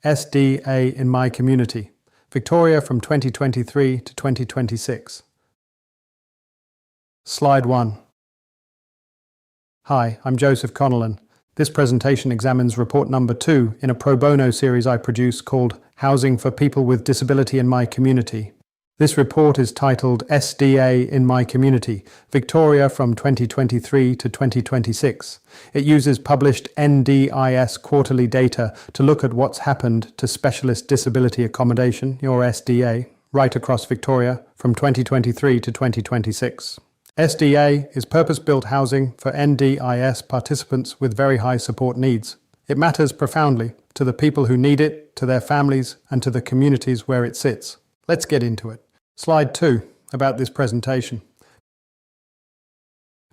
SDA in my community, Victoria from 2023 to 2026. Slide 1. Hi, I'm Joseph Connellan. This presentation examines report number 2 in a pro bono series I produce called Housing for People with Disability in My Community. This report is titled SDA in My Community, Victoria from 2023 to 2026. It uses published NDIS quarterly data to look at what's happened to Specialist Disability Accommodation, or SDA, right across Victoria from 2023 to 2026. SDA is purpose-built housing for NDIS participants with very high support needs. It matters profoundly to the people who need it, to their families, and to the communities where it sits. Let's get into it. Slide 2, about this presentation.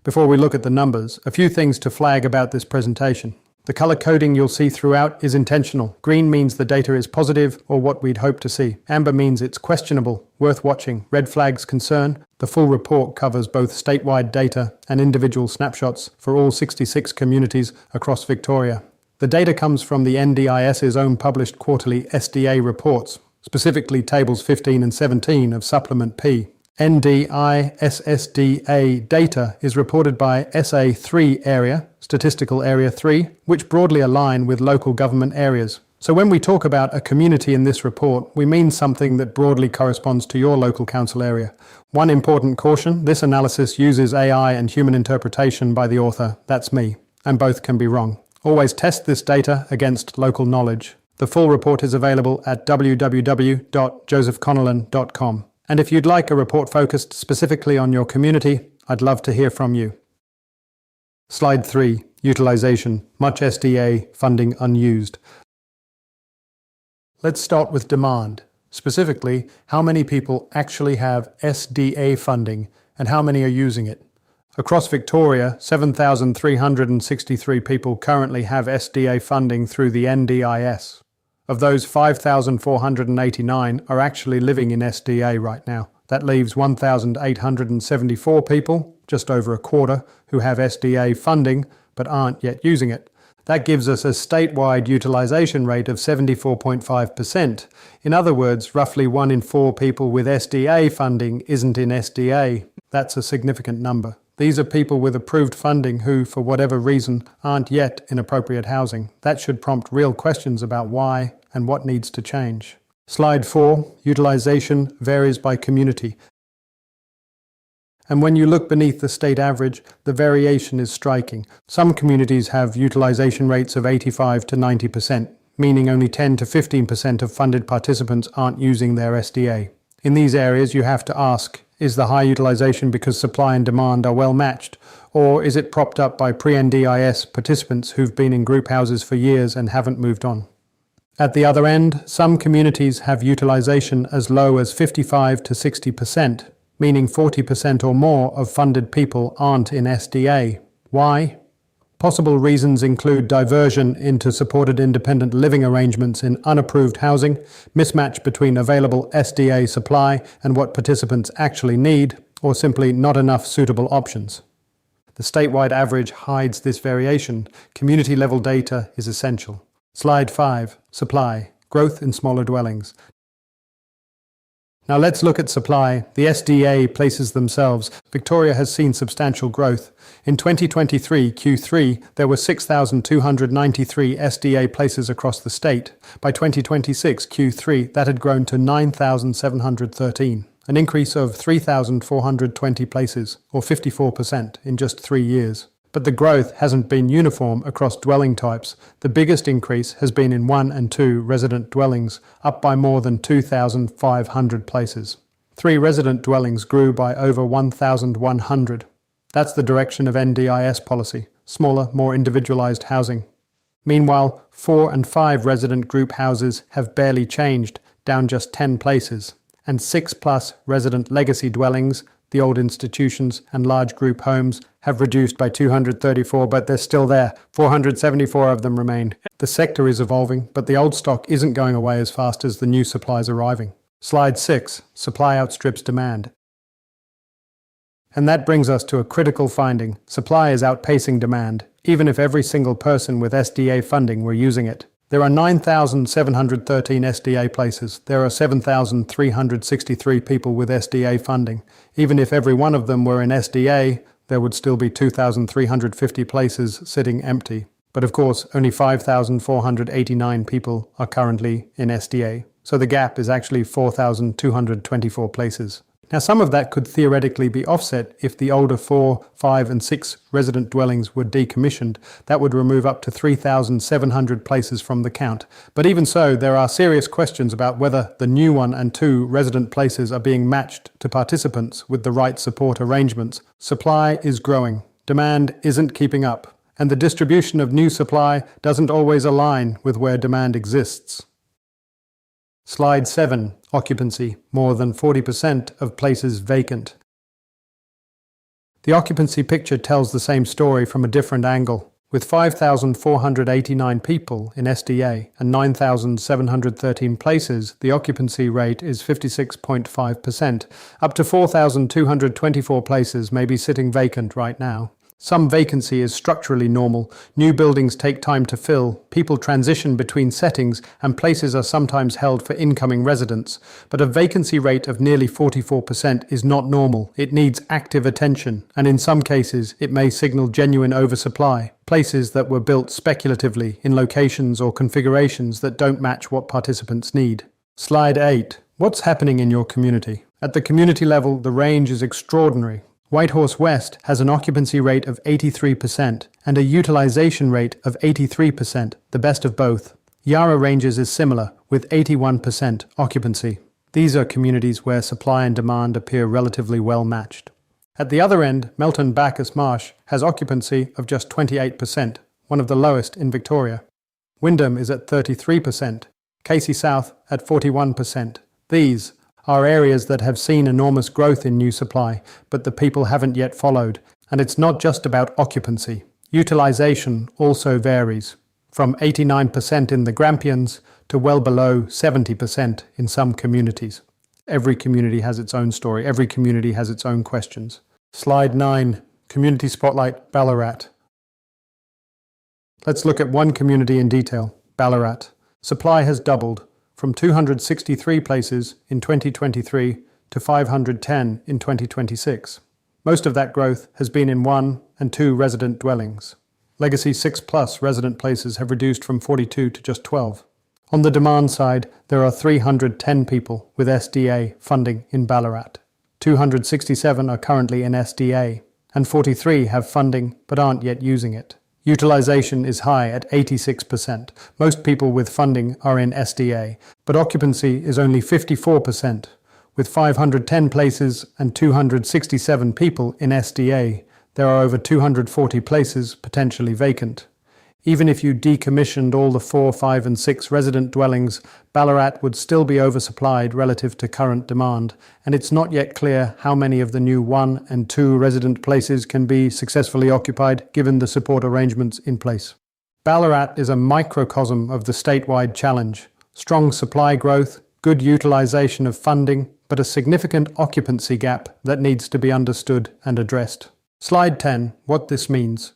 Before we look at the numbers, a few things to flag about this presentation. The color coding you'll see throughout is intentional. Green means the data is positive or what we'd hope to see. Amber means it's questionable, worth watching. Red flags concern. The full report covers both statewide data and individual snapshots for all 66 communities across Victoria. The data comes from the NDIS's own published quarterly SDA reports, specifically tables 15 and 17 of Supplement P. NDIS SDA data is reported by SA3 area, Statistical Area 3, which broadly align with local government areas. So when we talk about a community in this report, we mean something that broadly corresponds to your local council area. One important caution, this analysis uses AI and human interpretation by the author, that's me, and both can be wrong. Always test this data against local knowledge. The full report is available at www.josephconnellan.com. And if you'd like a report focused specifically on your community, I'd love to hear from you. Slide 3. Utilisation. Much SDA funding unused. Let's start with demand. Specifically, how many people actually have SDA funding and how many are using it. Across Victoria, 7,363 people currently have SDA funding through the NDIS. Of those, 5,489 are actually living in SDA right now. That leaves 1,874 people, just over a quarter, who have SDA funding but aren't yet using it. That gives us a statewide utilisation rate of 74.5%. In other words, roughly 1 in 4 people with SDA funding isn't in SDA. That's a significant number. These are people with approved funding who, for whatever reason, aren't yet in appropriate housing. That should prompt real questions about why and what needs to change. Slide 4. Utilisation varies by community. And when you look beneath the state average, the variation is striking. Some communities have utilisation rates of 85 to 90%, meaning only 10 to 15% of funded participants aren't using their SDA. In these areas, you have to ask, is the high utilisation because supply and demand are well matched, or is it propped up by pre-NDIS participants who've been in group houses for years and haven't moved on? At the other end, some communities have utilisation as low as 55 to 60%, meaning 40% or more of funded people aren't in SDA. Why? Possible reasons include diversion into supported independent living arrangements in unapproved housing, mismatch between available SDA supply and what participants actually need, or simply not enough suitable options. The statewide average hides this variation. Community-level data is essential. Slide 5. Supply. Growth in smaller dwellings. Now let's look at supply. The SDA places themselves. Victoria has seen substantial growth. In 2023 Q3, there were 6,293 SDA places across the state. By 2026 Q3, that had grown to 9,713, an increase of 3,420 places, or 54% in just 3 years. But the growth hasn't been uniform across dwelling types. The biggest increase has been in 1 and 2 resident dwellings, up by more than 2,500 places. 3 resident dwellings grew by over 1,100. That's the direction of NDIS policy, smaller, more individualised housing. Meanwhile, 4 and 5 resident group houses have barely changed, down just 10 places, and 6+ resident legacy dwellings, the old institutions and large group homes, have reduced by 234, but they're still there. 474 of them remain. The sector is evolving, but the old stock isn't going away as fast as the new supply is arriving. Slide 6. Supply outstrips demand. And that brings us to a critical finding. Supply is outpacing demand, even if every single person with SDA funding were using it. There are 9,713 SDA places. There are 7,363 people with SDA funding. Even if every one of them were in SDA, there would still be 2,350 places sitting empty. But of course, only 5,489 people are currently in SDA. So the gap is actually 4,224 places. Now, some of that could theoretically be offset if the older 4, 5 and 6 resident dwellings were decommissioned. That would remove up to 3,700 places from the count. But even so, there are serious questions about whether the new 1 and 2 resident places are being matched to participants with the right support arrangements. Supply is growing. Demand isn't keeping up. And the distribution of new supply doesn't always align with where demand exists. Slide 7. Occupancy. More than 40% of places vacant. The occupancy picture tells the same story from a different angle. With 5,489 people in SDA and 9,713 places, the occupancy rate is 56.5%. Up to 4,224 places may be sitting vacant right now. Some vacancy is structurally normal. New buildings take time to fill, people transition between settings, and places are sometimes held for incoming residents. But a vacancy rate of nearly 44% is not normal. It needs active attention, and in some cases it may signal genuine oversupply. Places that were built speculatively in locations or configurations that don't match what participants need. Slide 8. What's happening in your community? At the community level, the range is extraordinary. Whitehorse West has an occupancy rate of 83% and a utilization rate of 83%, the best of both. Yarra Ranges is similar, with 81% occupancy. These are communities where supply and demand appear relatively well matched. At the other end, Melton Bacchus Marsh has occupancy of just 28%, one of the lowest in Victoria. Wyndham is at 33%, Casey South at 41%. These are areas that have seen enormous growth in new supply, but the people haven't yet followed. And it's not just about occupancy. Utilization also varies, from 89% in the Grampians to well below 70% in some communities. Every community has its own story. Every community has its own questions. Slide 9. Community Spotlight, Ballarat. Let's look at one community in detail, Ballarat. Supply has doubled, from 263 places in 2023 to 510 in 2026. Most of that growth has been in 1 and 2 resident dwellings. Legacy 6+ resident places have reduced from 42 to just 12. On the demand side, there are 310 people with SDA funding in Ballarat. 267 are currently in SDA, and 43 have funding but aren't yet using it. Utilization is high at 86%. Most people with funding are in SDA, but occupancy is only 54%. With 510 places and 267 people in SDA, there are over 240 places potentially vacant. Even if you decommissioned all the 4, 5 and 6 resident dwellings, Ballarat would still be oversupplied relative to current demand, and it's not yet clear how many of the new 1 and 2 resident places can be successfully occupied given the support arrangements in place. Ballarat is a microcosm of the statewide challenge. Strong supply growth, good utilization of funding, but a significant occupancy gap that needs to be understood and addressed. Slide 10. What this means.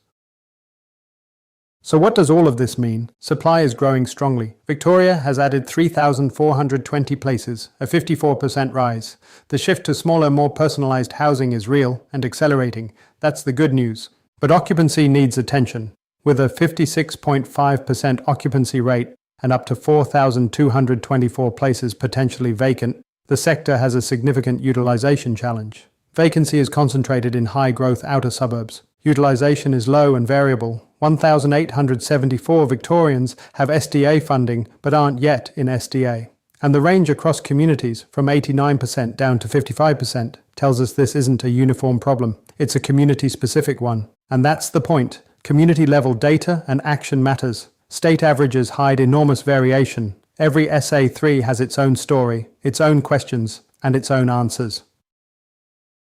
So what does all of this mean? Supply is growing strongly. Victoria has added 3,420 places, a 54% rise. The shift to smaller, more personalised housing is real and accelerating. That's the good news. But occupancy needs attention. With a 56.5% occupancy rate and up to 4,224 places potentially vacant, the sector has a significant utilisation challenge. Vacancy is concentrated in high-growth outer suburbs. Utilisation is low and variable. 1,874 Victorians have SDA funding but aren't yet in SDA. And the range across communities, from 89% down to 55%, tells us this isn't a uniform problem. It's a community-specific one. And that's the point. Community-level data and action matters. State averages hide enormous variation. Every SA3 has its own story, its own questions, and its own answers.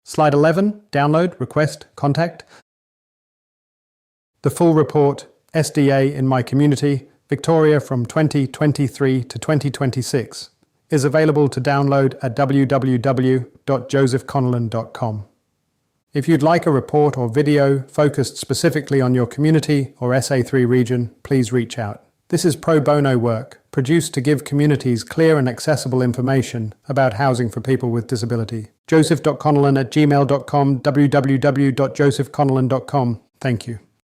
Slide 11. Download, request, contact. The full report, SDA in My Community, Victoria from 2023 to 2026, is available to download at www.josephconnellan.com. If you'd like a report or video focused specifically on your community or SA3 region, please reach out. This is pro bono work, produced to give communities clear and accessible information about housing for people with disability. joseph.connellan@gmail.com, www.josephconnellan.com. Thank you.